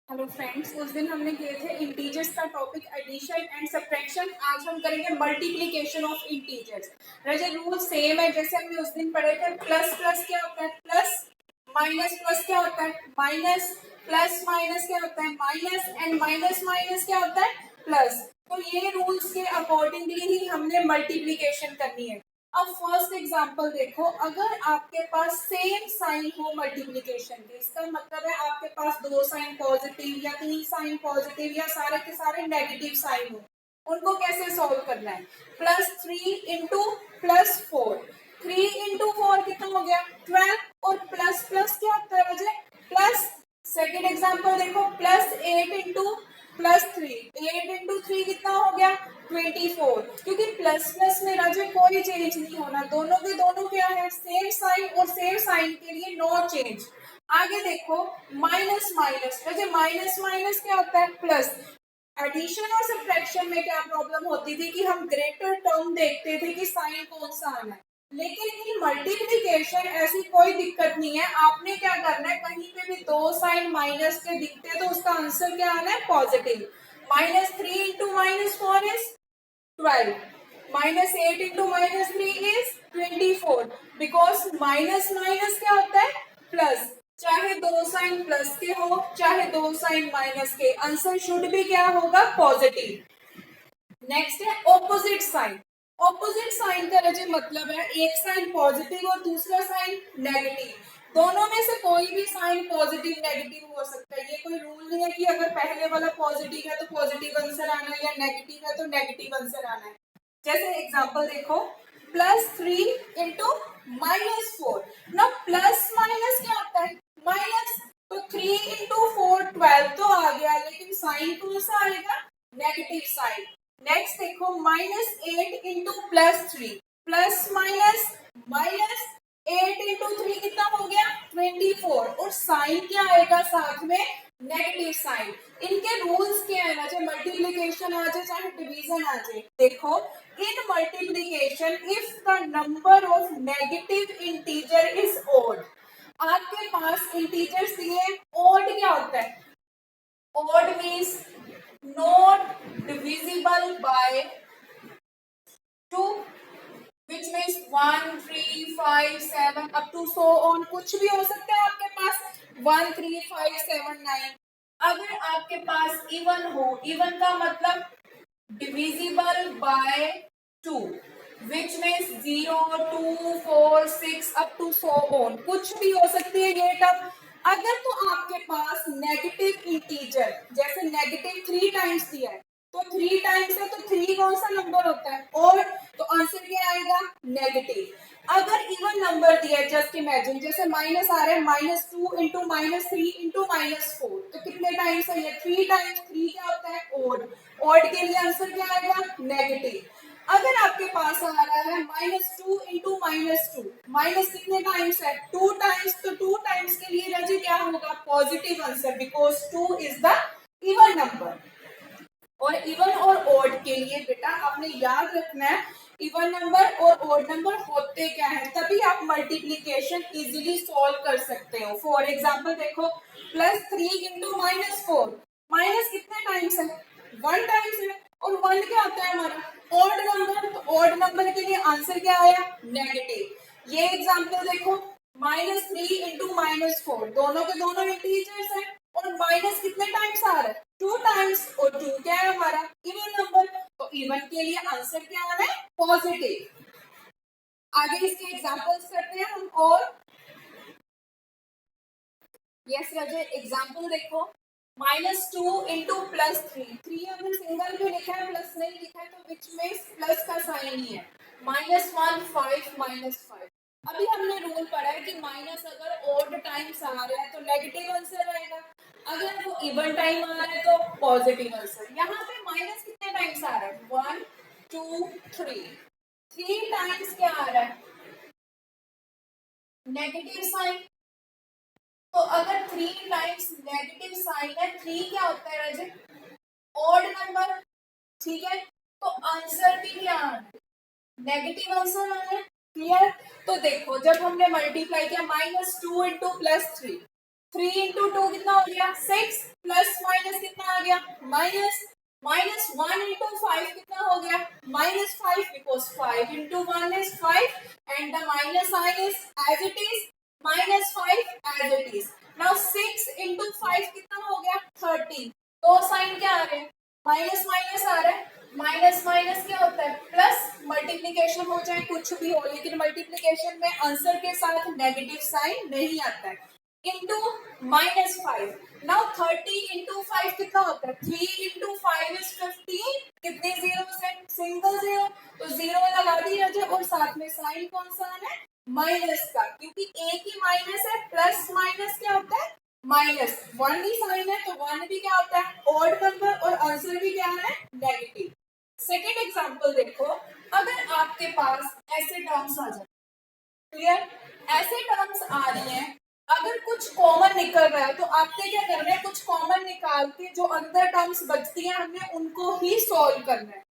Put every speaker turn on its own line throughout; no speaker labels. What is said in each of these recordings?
Hello friends, उस दिन हमने किए थे इंटीजर्स का टॉपिक एडिशन एंड सब्ट्रैक्शन। आज हम करेंगे multiplication of integers. Raje rule same है जैसे हमने उस दिन पढ़े थे। प्लस प्लस क्या होता है प्लस, माइनस प्लस क्या होता है माइनस, प्लस माइनस क्या होता है माइनस, एंड माइनस माइनस क्या होता है प्लस। तो ये रूल्स के अकॉर्डिंगली ही हमने मल्टीप्लिकेशन करनी है। अब फर्स्ट एग्जांपल देखो, अगर आपके पास सेम साइन हो मल्टीप्लिकेशन के, इसका मतलब है आपके पास दो साइन पॉजिटिव या तीन साइन पॉजिटिव या सारे के सारे नेगेटिव साइन हो, उनको कैसे सॉल्व करना है। प्लस 3 इंटू +4, 3 इंटू 4 कितना हो गया 12, और प्लस प्लस क्या होता है मुझे प्लस। सेकेंड एग्जाम्पल देखो, +8 इंटू +3, 8 इंटू 3 कितना हो गया 24, क्योंकि प्लस प्लस में राजे कोई चेंज नहीं होना, दोनों के दोनों क्या है सेम साइन, और सेम साइन के लिए नो चेंज। आगे देखो, माइनस माइनस, राजे माइनस माइनस क्या होता है प्लस। एडिशन और सब्ट्रैक्शन में क्या प्रॉब्लम होती थी कि हम ग्रेटर टर्म देखते थे कि साइन कौन सा आना है, लेकिन इन मल्टीप्लिकेशन ऐसी कोई दिक्कत नहीं है। आपने क्या करना है, कहीं पे भी दो साइन माइनस के दिखते तो उसका आंसर क्या आना है positive. -3 into -4 is 12, -8 into -3 is 24, because minus minus क्या होता है प्लस। चाहे दो साइन प्लस के हो चाहे दो साइन माइनस के, आंसर शुड भी क्या होगा पॉजिटिव। नेक्स्ट है ऑपोजिट साइन। ऑपोजिट साइन का रजे मतलब है एक साइन पॉजिटिव और दूसरा साइन नेगेटिव, दोनों में से कोई भी साइन पॉजिटिव नेगेटिव हो सकता है। ये कोई रूल नहीं है कि अगर पहले वाला पॉजिटिव है तो पॉजिटिव आंसर आना है या नेगेटिव है तो नेगेटिव आंसर आना है। जैसे एग्जांपल देखो, +3 इंटू -4, ना प्लस माइनस क्या होता है माइनस, तो 3 इंटू 4 12 तो आ गया, लेकिन साइन कौन सा आएगा नेगेटिव साइन। नेक्स्ट देखो, -8 into +3, plus minus minus, 8 into 3 कितना हो गया 24, और साइन क्या आएगा साथ में नेगेटिव साइन। इनके रूल्स क्या है ना, चाहे मल्टीप्लीकेशन आ जाए चाहे डिवीजन आ जाए। देखो, in multiplication if the number of negative integer is odd, आपके पास इंटीजर्स दिए, ओड क्या होता है odd means not divisible by 2, which means 1 3 5 7 up to so on, कुछ भी हो सकता है आपके पास 1 3 5 7 9। अगर आपके पास इवन हो, इवन का मतलब divisible by 2, which means 0 2 4 6 up to so on, कुछ भी हो सकती है ये टर्म। अगर तो आपके पास नेगेटिव इंटीजर, जैसे -3 टाइम्स दिया है, तो 3 टाइम्स है तो 3 कौन सा नंबर होता है और, तो आंसर क्या आएगा नेगेटिव। अगर इवन नंबर दिया है, जस्ट इमेजिन जैसे माइनस आ रहा है -2 इंटू -3 इंटू -4, तो कितने टाइम्स है ये 3 टाइम्स, 3 क्या होता है ओड, ओड के लिए आंसर क्या आएगा नेगेटिव। अगर आपके पास आ रहा है -2 इंटू -2, माइनस कितने टाइम्स है 2 टाइम्स, तो 2 टाइम्स के लिए राजी क्या होगा positive answer, because 2 is the even number. और इवन और ओड के लिए बेटा आपने याद रखना है इवन नंबर और ओड नंबर होते क्या है, तभी आप मल्टीप्लीकेशन इजीली सॉल्व कर सकते हो। फॉर एग्जांपल देखो, +3 इंटू -4, माइनस कितने टाइम्स है 1 टाइम्स है, और 1 क्या होता है हमारा ओड नंबर, तो ओड नंबर के लिए आंसर क्या आया नेगेटिव। ये एग्जांपल देखो, -3 इंटू -4, दोनों के दोनों इंटीजर्स हैं, और माइनस कितने टाइम्स आ रहा है 2 टाइम्स, और 2 क्या है हमारा इवन नंबर, तो इवन के लिए आंसर क्या आ रहा है पॉजिटिव। आगे इसके एग्जांपल्स करते हैं हम। और यस रजे, एग्जांपल देखो, -2 इंटू +3, 3 अगर सिंगल में लिखा है प्लस नहीं लिखा है तो विच में प्लस का साइन ही है, -1 5 -5। अभी हमने रूल पढ़ा है कि माइनस अगर ओड टाइम्स आ रहा है तो नेगेटिव आंसर आएगा, अगर वो इवन टाइम आ रहा है तो पॉजिटिव आंसर। यहाँ पे माइनस कितने टाइम्स आ रहा है 1 2 3, 3 टाइम्स क्या आ रहा है नेगेटिव साइन। तो अगर 3 टाइम्स नेगेटिव साइन है, 3 क्या होता है राजे ओड नंबर, ठीक है, तो आंसर भी क्या आना है नेगेटिव आंसर आना है। क्लियर। तो देखो, जब हमने मल्टीप्लाई किया -2 इंटू +3, 3 इंटू 2 कितना हो गया 6, प्लस माइनस कितना आ गया माइनस, माइनस 1 इंटू 5 कितना हो गया -5, because 5 into 1 is 5 and the minus sign is as it is -5 as it is. Now 6 into 5 कितना हो गया 30, तो साइन क्या आ रहे हैं माइनस माइनस आ रहा है, माइनस माइनस क्या होता है प्लस, मल्टीप्लीकेशन हो चाहे कुछ भी हो, लेकिन मल्टीप्लीकेशन में आंसर के साथ नेगेटिव साइन नहीं आता है, इंटू -5। नाउ 30 इंटू 5 कितना होता है 3 इंटू 5 इज 15, कितने जीरो है सिंगल जीरो, तो जीरो लगा दिया जाए और साथ में साइन कौन सा आना है माइनस का, क्योंकि एक ही माइनस है, प्लस माइनस क्या होता है माइनस, वन ही साइन है तो वन भी क्या होता है ऑड नंबर, और आंसर भी क्या है नेगेटिव। सेकेंड एग्जांपल देखो, अगर आपके पास ऐसे टर्म्स आ जाए, क्लियर, ऐसे टर्म्स आ रही हैं, अगर कुछ कॉमन निकल रहा है तो आपने क्या करना है कुछ कॉमन निकाल के जो अंदर टर्म्स बचती हैं हमने उनको ही सॉल्व करना है।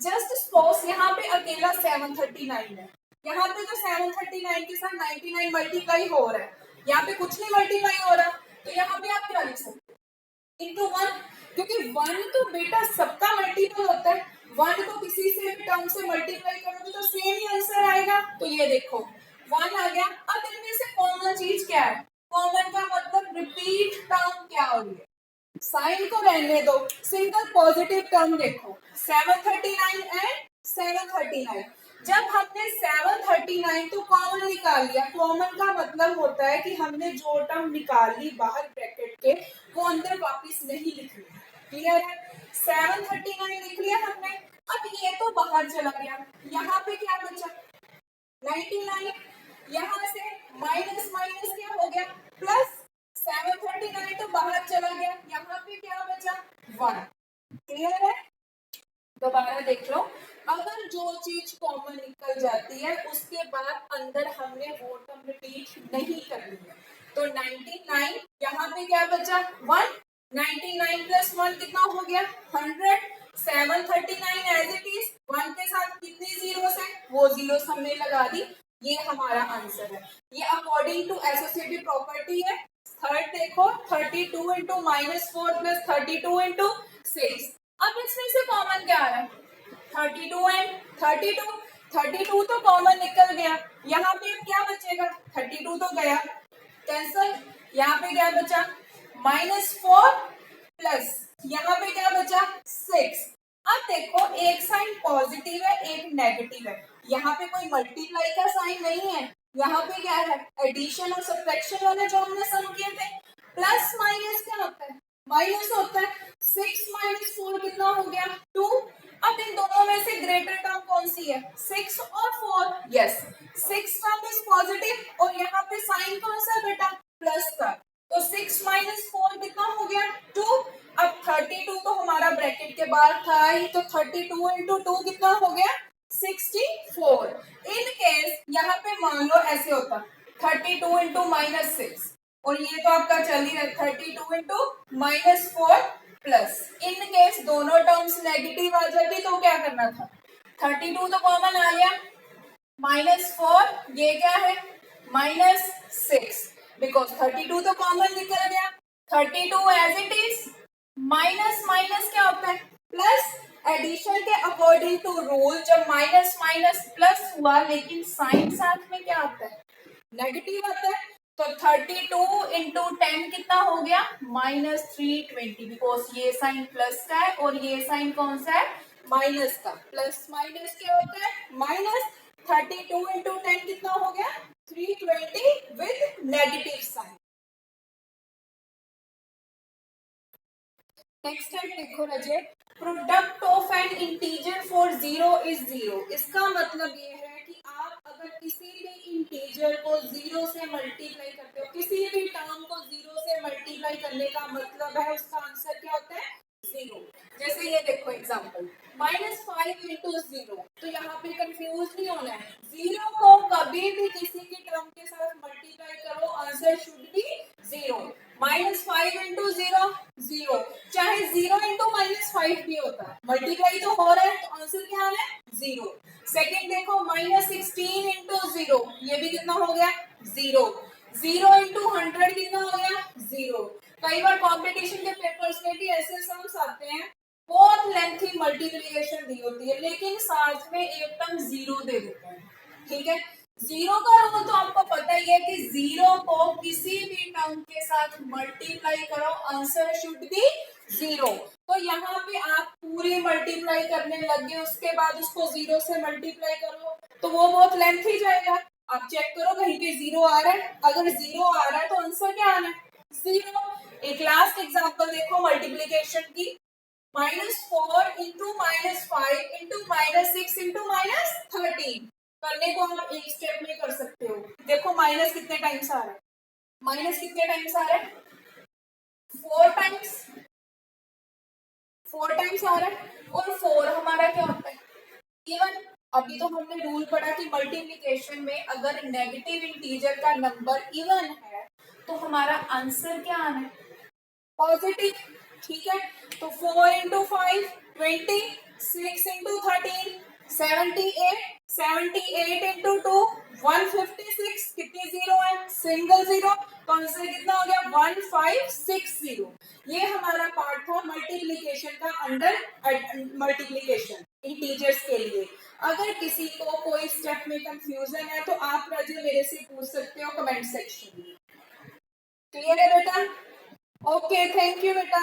जस्ट सपोज यहाँ पे अकेला 739 है, यहाँ पे जो 739 के साथ 99 मल्टीप्लाई हो रहा है, यहाँ पे कुछ नहीं मल्टीप्लाई हो रहा, तो यहाँ पे आप क्या लिख सकते हो इंटू 1, क्योंकि 1 तो बेटा सबका मल्टीपल होता है, 1 को किसी से भी टर्म से मल्टीप्लाई करोगे तो सेम ही आंसर आएगा, तो ये देखो 1 आ गया। अब इनमें से कॉमन चीज क्या है, कॉमन का मतलब रिपीट टर्म क्या हो रही है, साइन को रहने दो, सिंगल पॉजिटिव टर्म देखो 739 एंड 739, जब हमने 739 तो कॉमन निकाल लिया, कॉमन का मतलब होता है कि हमने जो टर्म निकाल ली बाहर ब्रैकेट के वो अंदर वापस नहीं लिख लिया, क्लियर है, 739 लिख लिया हमने, अब ये तो बाहर चला गया, यहाँ पे क्या बचा 99, यहाँ से माइनस माइनस क्या हो गया प्लस, 739 तो बाहर चला गया, यहाँ पे क्या बचा 1, क्लियर है। दोबारा देख लो, अगर जो चीज कॉमन निकल जाती है उसके बाद अंदर हमने वो टर्म रिपीट नहीं करनी है, तो 99 यहाँ पे क्या बचा 1, 99 प्लस 1 कितना हो गया 100, 739 एज इट इज 1 के साथ कितनी जीरोस है वो जीरोस हमने लगा दी, ये हमारा आंसर है, ये अकॉर्डिंग टू एसोसिएटिव प्रॉपर्टी है। थर्ड देखो 32 इंटू -4 प्लस 32 इंटू 6, अब इसमें से कॉमन क्या आ रहा है 32 एंड 32, 32 तो कॉमन निकल गया, यहाँ पे क्या बचेगा 32 तो गया कैंसल, यहाँ पे क्या बचा -4 प्लस यहाँ पे क्या बचा 6। अब देखो एक साइन पॉजिटिव है एक नेगेटिव है, यहाँ पे कोई मल्टीप्लाई का साइन नहीं है, यहाँ पे क्या है एडिशन और सब्ट्रैक्शन वाले जो हमने सम किए थे, प्लस माइनस क्या होता है माइनस होता है, 6 माइनस 4 कितना हो गया 2, अब इन दोनों में से ग्रेटर टर्म कौन सी है 6 और 4, यस 6 टर्म इज पॉजिटिव और यहाँ पे साइन कौन सा है बेटा प्लस का, तो 6 माइनस 4 कितना हो गया 2, अब 32 तो हमारा ब्रैकेट के बाहर था ही, तो 32 इंटू 2 कितना हो गया 64। इन केस यहाँ पे मान लो ऐसे होता 32 इंटू -6 और ये तो आपका चल ही रहा 32 इंटू -4 प्लस, इन केस दोनों टर्म्स नेगेटिव आ जाती तो क्या करना था 32 तो कॉमन आ गया, -4 ये क्या है -6, बिकॉज 32 तो कॉमन निकल गया, 32 as it is, minus minus क्या होता है प्लस, एडिशन के अकॉर्डिंग टू रूल जब माइनस माइनस प्लस हुआ लेकिन साइन साथ में क्या आता है नेगेटिव आता है, तो 32 इंटू 10 कितना हो गया -320, बिकॉज ये साइन प्लस का है और ये साइन कौन सा है माइनस का, प्लस माइनस क्या होता है माइनस, 32 इंटू 10 कितना हो गया 320 with negative sign. Next time देखो रजे, product of an integer for 0 is 0, इसका मतलब ये है कि आप अगर किसी भी इंटीजर को 0 से मल्टीप्लाई करते हो, किसी भी टर्म को 0 से मल्टीप्लाई करने का मतलब है उसका आंसर क्या होता है 0। जैसे ये देखो एग्जांपल -5 इंटू 0, तो यहाँ पे कंफ्यूज नहीं होना है, 0 को कभी भी किसी की टर्म के साथ मल्टीप्लाई करो आंसर शुड बी 0, -5 इंटू 0 0, चाहे 0 इंटू -5 भी होता है, मल्टीप्लाई तो हो रहा है तो आंसर क्या है 0। सेकंड देखो -16 इंटू 0, ये भी कितना हो गया 0, 0 इंटू 100 कितना हो गया जीरो। कई बार कंपटीशन के पेपर्स में भी ऐसे सम्स आते हैं, बहुत लेंथी मल्टीप्लिकेशन दी होती है लेकिन साथ में एक टर्म जीरो दे देते हैं, ठीक है। जीरो का रूल तो आपको पता ही है कि जीरो को किसी भी टर्म के साथ मल्टीप्लाई करो, आंसर शुड बी जीरो। तो यहाँ पे आप पूरी मल्टीप्लाई करने लग गए, उसके बाद उसको जीरो से मल्टीप्लाई करो तो वो बहुत लेंथी जाएगा। आप चेक करो कहीं पे जीरो आ रहा है, अगर जीरो आ रहा है तो आंसर क्या आना है, जीरो। एक लास्ट एग्जांपल देखो मल्टीप्लिकेशन की, -4 इंटू -5 इंटू -6 इंटू -13 करने को आप एक स्टेप में कर सकते हो। देखो माइनस कितने टाइम्स आ रहा है, माइनस कितने टाइम्स आ रहा है, 4 टाइम्स आ रहा है। और 4 हमारा क्या होता है, इवन। अभी तो हमने रूल पढ़ा कि मल्टीप्लिकेशन में अगर नेगेटिव इंटीजर का नंबर इवन है तो हमारा आंसर क्या आना है, पॉजिटिव, ठीक है। तो 4 इंटू 5 20, 6 इंटू 13 78, 78 इंटू 2 156, कितनी जीरो है, सिंगल जीरो। तो आंसर कितना हो गया, 1560। ये हमारा पार्ट था मल्टीप्लिकेशन का, अंडर मल्टीप्लिकेशन इंटीजर्स के लिए। अगर किसी को कोई स्टेप में कंफ्यूजन है तो आप राजू मेरे से पूछ सकते हो कमेंट सेक्शन में। क्लियर है बेटा? ओके, थैंक यू बेटा।